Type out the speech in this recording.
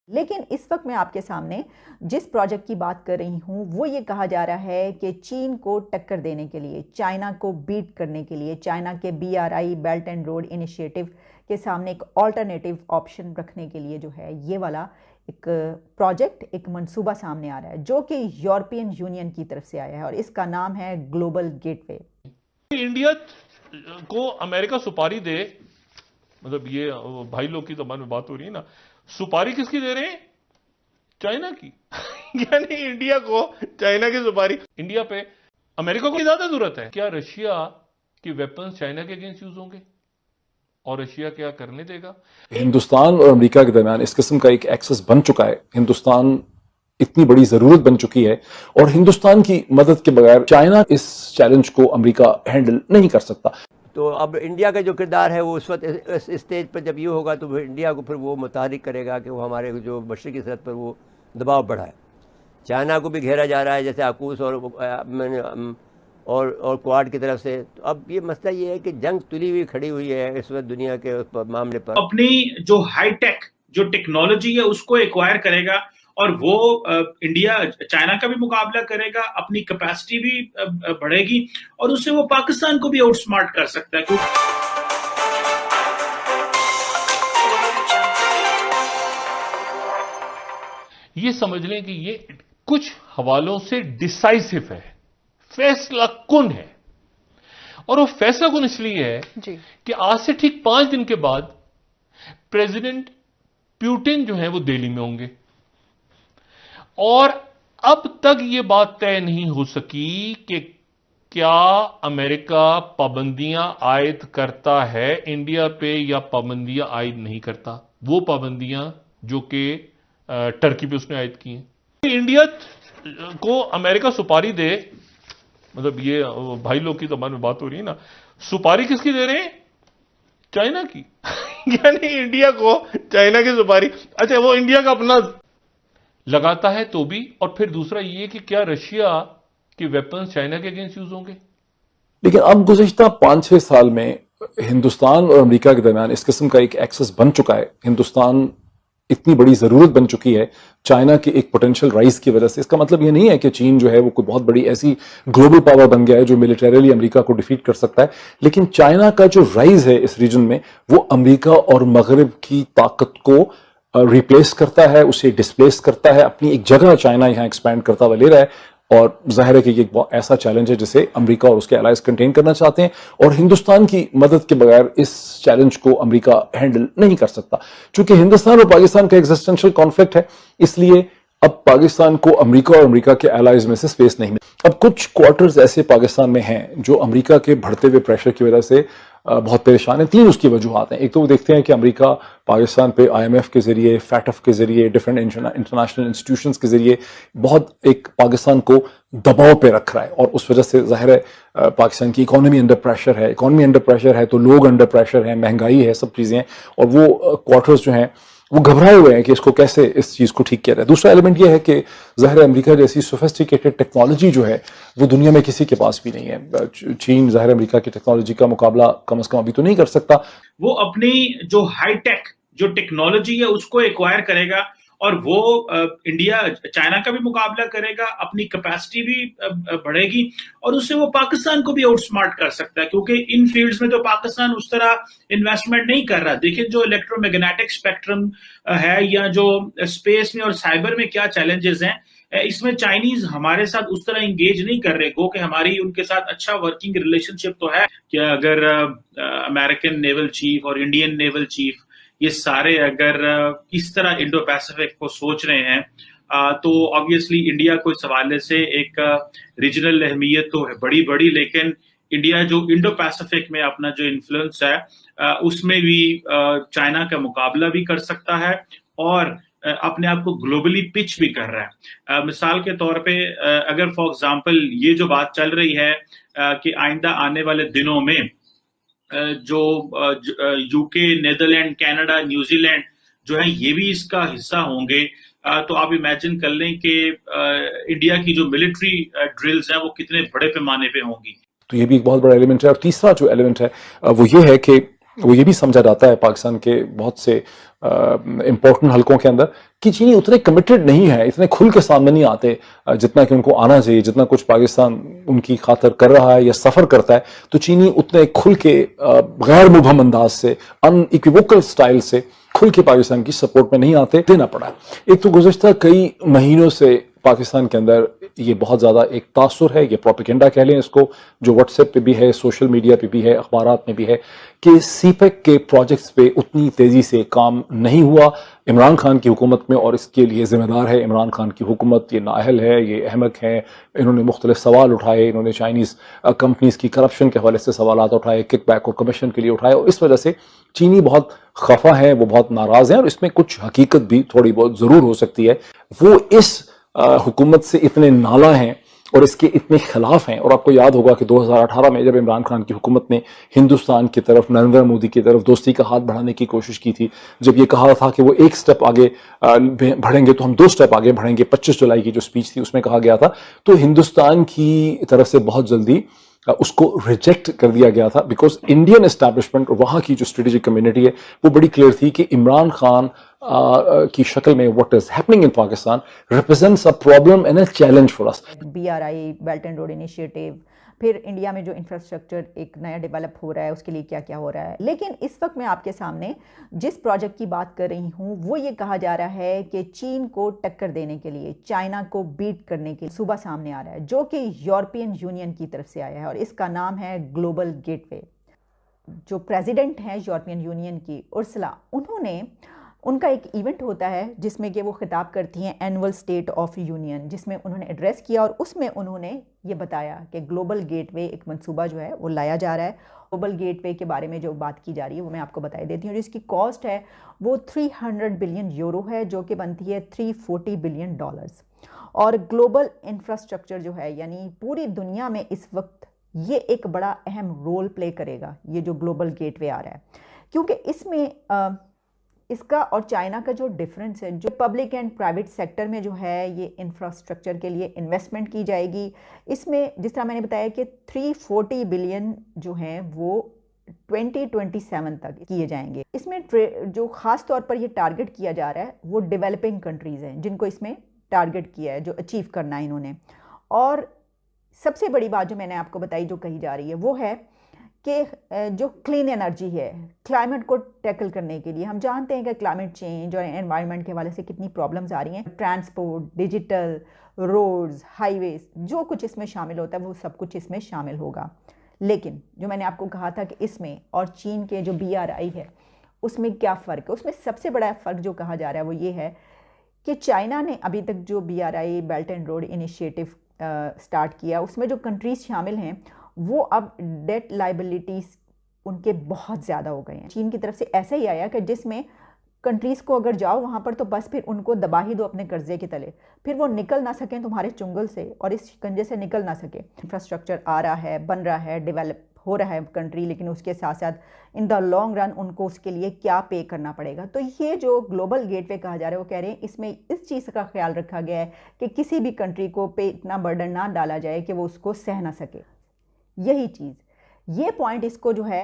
लेकिन इस वक्त मैं आपके सामने जिस प्रोजेक्ट की बात कर रही हूँ वो ये कहा जा रहा है कि चीन को टक्कर देने के लिए, चाइना को बीट करने के लिए, चाइना के BRI belt and road initiative के सामने एक ऑल्टरनेटिव ऑप्शन रखने के लिए जो है ये वाला एक प्रोजेक्ट, एक मंसूबा सामने आ रहा है जो कि यूरोपियन यूनियन की तरफ से आया है और इसका नाम है ग्लोबल गेटवे। इंडिया को अमेरिका सुपारी दे, मतलब ये भाई लोग की जबान में बात हो रही है ना, सुपारी किसकी दे रहे हैं? चाइना की। यानी इंडिया को चाइना की सुपारी, इंडिया पे अमेरिका को ज्यादा जरूरत है। क्या रशिया की वेपन्स चाइना के अगेंस्ट यूज होंगे और रशिया क्या करने देगा? हिंदुस्तान और अमेरिका के दरमियान इस किस्म का एक एक्सेस बन चुका है। हिंदुस्तान इतनी बड़ी जरूरत बन चुकी है और हिंदुस्तान की मदद के बगैर चाइना इस चैलेंज को अमेरिका हैंडल नहीं कर सकता। तो अब इंडिया का जो किरदार है वो उस वक्त इस स्टेज पर जब ये होगा तो फिर इंडिया को फिर वो मुतारिक करेगा कि वो हमारे जो मशरक़ी सरहद पर वो दबाव बढ़ाए। चाइना को भी घेरा जा रहा है जैसे आकूस और क्वाड की तरफ से। तो अब ये मसला ये है कि जंग तुली हुई खड़ी हुई है इस वक्त दुनिया के मामले पर। अपनी जो हाईटेक जो टेक्नोलॉजी है उसको एक्वायर करेगा और वो इंडिया चाइना का भी मुकाबला करेगा, अपनी कैपेसिटी भी बढ़ेगी और उससे वो पाकिस्तान को भी आउटस्मार्ट कर सकता है। ये समझ लें कि ये कुछ हवालों से डिसाइसिव है, फैसला कुन है। और वो फैसला कुन इसलिए है कि आज से ठीक 5 दिन के बाद प्रेसिडेंट पुतिन जो है वो दिल्ली में होंगे और अब तक ये बात तय नहीं हो सकी कि क्या अमेरिका पाबंदियां आयद करता है इंडिया पे या पाबंदियां आयद नहीं करता। वो पाबंदियां जो कि टर्की पे उसने आयद की हैं। इंडिया को अमेरिका सुपारी दे, मतलब ये भाई लोग की जबान में बात हो रही है ना, सुपारी किसकी दे रहे हैं? चाइना की। यानी इंडिया को चाइना की सुपारी, अच्छा वो इंडिया का अपना लगाता है तो भी। और फिर दूसरा ये कि क्या रशिया के वेपन्स चाइना के अगेंस्ट यूज होंगे? लेकिन अब गुज़िश्ता 5-6 साल में हिंदुस्तान और अमेरिका के दरमियान इस किस्म का एक एक्सेस बन चुका है। हिंदुस्तान इतनी बड़ी जरूरत बन चुकी है चाइना के एक पोटेंशियल राइज की वजह से। इसका मतलब ये नहीं है कि चीन जो है वो कोई बहुत बड़ी ऐसी ग्लोबल पावर बन गया है जो मिलिटरीली अमेरिका को डिफीट कर सकता है, लेकिन चाइना का जो राइज है इस रीजन में वो अमेरिका और मगरब की ताकत को रिप्लेस करता है, उसे डिस्प्लेस करता है। अपनी एक जगह चाइना यहां एक्सपैंड करता हुआ ले रहा है और जाहिर है कि ये एक ऐसा चैलेंज है जिसे अमेरिका और उसके एलाइज कंटेन करना चाहते हैं और हिंदुस्तान की मदद के बगैर इस चैलेंज को अमेरिका हैंडल नहीं कर सकता। चूंकि हिंदुस्तान और पाकिस्तान का एग्जिस्टेंशियल कॉन्फ्लिक्ट है, इसलिए अब पाकिस्तान को अमेरिका और अमेरिका के एलाइज में से स्पेस नहीं मिली। अब कुछ क्वार्टर्स ऐसे पाकिस्तान में हैं जो अमेरिका के बढ़ते हुए प्रेशर की वजह से बहुत परेशान है। 3 उसकी वजूहत हैं। एक तो वो देखते हैं कि अमेरिका पाकिस्तान पे IMF के जरिए, फैटफ के जरिए, डिफरेंट इंटरनेशनल इंस्टीट्यूशंस के जरिए बहुत एक पाकिस्तान को दबाव पे रख रहा है और उस वजह से जाहिर है पाकिस्तान की इकोनॉमी अंडर प्रेशर है। इकोनॉमी अंडर प्रेशर है तो लोग अंडर प्रेशर है, महंगाई है, सब चीजें हैं और वो क्वार्टर्स जो हैं वो घबराए हुए हैं कि इसको कैसे इस चीज को ठीक किया जाए। दूसरा एलिमेंट ये है कि जाहिर अमेरिका जैसी सोफिस्टिकेटेड टेक्नोलॉजी जो है वो दुनिया में किसी के पास भी नहीं है। चीन जाहिर अमेरिका की टेक्नोलॉजी का मुकाबला कम से कम अभी तो नहीं कर सकता। वो अपनी जो हाईटेक जो टेक्नोलॉजी है उसको एक्वायर करेगा और वो इंडिया चाइना का भी मुकाबला करेगा, अपनी कैपेसिटी भी बढ़ेगी और उससे वो पाकिस्तान को भी आउटस्मार्ट कर सकता है क्योंकि इन फील्ड्स में तो पाकिस्तान उस तरह इन्वेस्टमेंट नहीं कर रहा। देखिए जो इलेक्ट्रोमैग्नेटिक स्पेक्ट्रम है या जो स्पेस में और साइबर में क्या चैलेंजेस हैं, इसमें चाइनीज हमारे साथ उस तरह इंगेज नहीं कर रहे। गो कि हमारी उनके साथ अच्छा वर्किंग रिलेशनशिप तो है कि अगर अमेरिकन नेवल चीफ और इंडियन नेवल चीफ ये सारे अगर इस तरह इंडो पैसिफिक को सोच रहे हैं तो ऑब्वियसली इंडिया को इस हवाले से एक रीजनल अहमियत तो है बड़ी, लेकिन इंडिया जो इंडो पैसिफिक में अपना जो इन्फ्लुएंस है उसमें भी चाइना का मुकाबला भी कर सकता है और अपने आप को ग्लोबली पिच भी कर रहा है। मिसाल के तौर पे अगर फॉर एग्जांपल ये जो बात चल रही है कि आइंदा आने वाले दिनों में जो यूके, नेदरलैंड, कनाडा, न्यूजीलैंड जो है ये भी इसका हिस्सा होंगे, तो आप इमेजिन कर लें कि इंडिया की जो मिलिट्री ड्रिल्स हैं वो कितने बड़े पैमाने पे होंगी। तो ये भी एक बहुत बड़ा एलिमेंट है। और तीसरा जो एलिमेंट है वो ये है कि वो ये भी समझा जाता है पाकिस्तान के बहुत से इंपॉर्टेंट हलकों के अंदर कि चीनी उतने कमिटेड नहीं है, इतने खुल के सामने नहीं आते जितना कि उनको आना चाहिए। जितना कुछ पाकिस्तान उनकी खातिर कर रहा है या सफर करता है, तो चीनी उतने खुल के गैर मुबहम अंदाज से, अनइक्विवोकल स्टाइल से खुल के पाकिस्तान की सपोर्ट में नहीं आते, देना पड़ा। एक तो गुज़श्ता कई महीनों से पाकिस्तान के अंदर ये बहुत ज़्यादा एक तासुर है, ये प्रोपेगेंडा कह लें इसको, जो व्हाट्सएप पे भी है, सोशल मीडिया पे भी है, अखबारात में भी है, कि सीपेक के प्रोजेक्ट्स पे उतनी तेज़ी से काम नहीं हुआ इमरान खान की हुकूमत में, और इसके लिए ज़िम्मेदार है इमरान खान की हुकूमत। ये नाअहल है, ये अहमक है, इन्होंने मुख्तलिफ सवाल उठाए, इन्होंने चाइनीज़ कंपनीज़ की करप्शन के हवाले से सवाल उठाए, किकबैक और कमीशन के लिए उठाए, और इस वजह से चीनी बहुत खफा है, वो बहुत नाराज़ हैं, और इसमें कुछ हकीकत भी थोड़ी बहुत ज़रूर हो सकती है। वो इस हुकूमत से इतने नाला हैं और इसके इतने खिलाफ हैं। और आपको याद होगा कि 2018 में जब इमरान खान की हुकूमत ने हिंदुस्तान की तरफ, नरेंद्र मोदी की तरफ दोस्ती का हाथ बढ़ाने की कोशिश की थी, जब ये कहा था कि वो एक स्टेप आगे बढ़ेंगे तो हम 2 स्टेप आगे बढ़ेंगे, 25 जुलाई की जो स्पीच थी उसमें कहा गया था, तो हिंदुस्तान की तरफ से बहुत जल्दी उसको रिजेक्ट कर दिया गया था, बिकॉज इंडियन एस्टैब्लिशमेंट और वहाँ की जो स्ट्रेटेजिक कम्युनिटी है वो बड़ी क्लियर थी कि इमरान खान की शक्ल में what is happening in Pakistan represents a problem and a challenge for us. BRI belt and road initiative, फिर इंडिया में जो इंफ्रास्ट्रक्चर एक नया डेवलप हो रहा है उसके लिए क्या क्या हो रहा है। लेकिन इस वक्त मैं आपके सामने जिस प्रोजेक्ट की बात कर रही हूँ वो ये कहा जा रहा है कि चीन को टक्कर देने के लिए, चाइना को बीट करने के लिए सुबह सामने आ रहा है, जो कि यूरोपियन यूनियन की तरफ से आया है, और इसका नाम है ग्लोबल गेटवे। जो प्रेसिडेंट हैं यूरोपियन यूनियन की, उर्सुला, उनका एक इवेंट होता है जिसमें कि वो खिताब करती हैं एनुअल स्टेट ऑफ यूनियन, जिसमें उन्होंने एड्रेस किया और उसमें उन्होंने ये बताया कि ग्लोबल गेटवे एक मंसूबा जो है वो लाया जा रहा है। ग्लोबल गेटवे के बारे में जो बात की जा रही है वो मैं आपको बता देती हूँ। जिसकी कॉस्ट है वो 300 बिलियन यूरो है, जो कि बनती है 340 बिलियन डॉलर्स। और ग्लोबल इंफ्रास्ट्रक्चर जो है, यानी पूरी दुनिया में इस वक्त ये एक बड़ा अहम रोल प्ले करेगा, ये जो ग्लोबल गेटवे आ रहा है, क्योंकि इसमें इसका और चाइना का जो डिफरेंस है, जो पब्लिक एंड प्राइवेट सेक्टर में जो है ये इंफ्रास्ट्रक्चर के लिए इन्वेस्टमेंट की जाएगी। इसमें जिस तरह मैंने बताया कि 340 बिलियन जो हैं वो 2027 तक किए जाएंगे। इसमें जो ख़ास तौर पर ये टारगेट किया जा रहा है वो डेवलपिंग कंट्रीज़ हैं, जिनको इसमें टारगेट किया है, जो अचीव करना है इन्होंने। और सबसे बड़ी बात जो मैंने आपको बताई, जो कही जा रही है, वो है कि जो क्लीन एनर्जी है, क्लाइमेट को टैकल करने के लिए, हम जानते हैं कि क्लाइमेट चेंज और एनवायरनमेंट के हवाले से कितनी प्रॉब्लम्स आ रही हैं। ट्रांसपोर्ट, डिजिटल, रोड्स, हाईवेज, जो कुछ इसमें शामिल होता है वो सब कुछ इसमें शामिल होगा। लेकिन जो मैंने आपको कहा था कि इसमें और चीन के जो BRI है उसमें क्या फ़र्क है, उसमें सबसे बड़ा फ़र्क जो कहा जा रहा है वो ये है कि चाइना ने अभी तक जो BRI belt and road initiative start किया, उसमें जो कंट्रीज़ शामिल हैं वो अब डेट लाइबिलिटीज़ उनके बहुत ज़्यादा हो गए हैं। चीन की तरफ से ऐसा ही आया कि जिसमें कंट्रीज़ को अगर जाओ वहाँ पर तो बस फिर उनको दबा ही दो अपने कर्जे के तले, फिर वो निकल ना सकें तुम्हारे चुंगल से और इस शिकंजे से निकल ना सके। इंफ्रास्ट्रक्चर आ रहा है, बन रहा है, डेवलप हो रहा है कंट्री, लेकिन उसके साथ साथ इन द लॉन्ग रन उनको उसके लिए क्या पे करना पड़ेगा। तो ये जो ग्लोबल गेटवे कहा जा रहा है वो कह रहे हैं इसमें इस चीज़ का ख्याल रखा गया है कि किसी भी कंट्री को पे इतना बर्डन ना डाला जाए कि वो उसको सह ना सके। यही चीज़, ये पॉइंट इसको जो है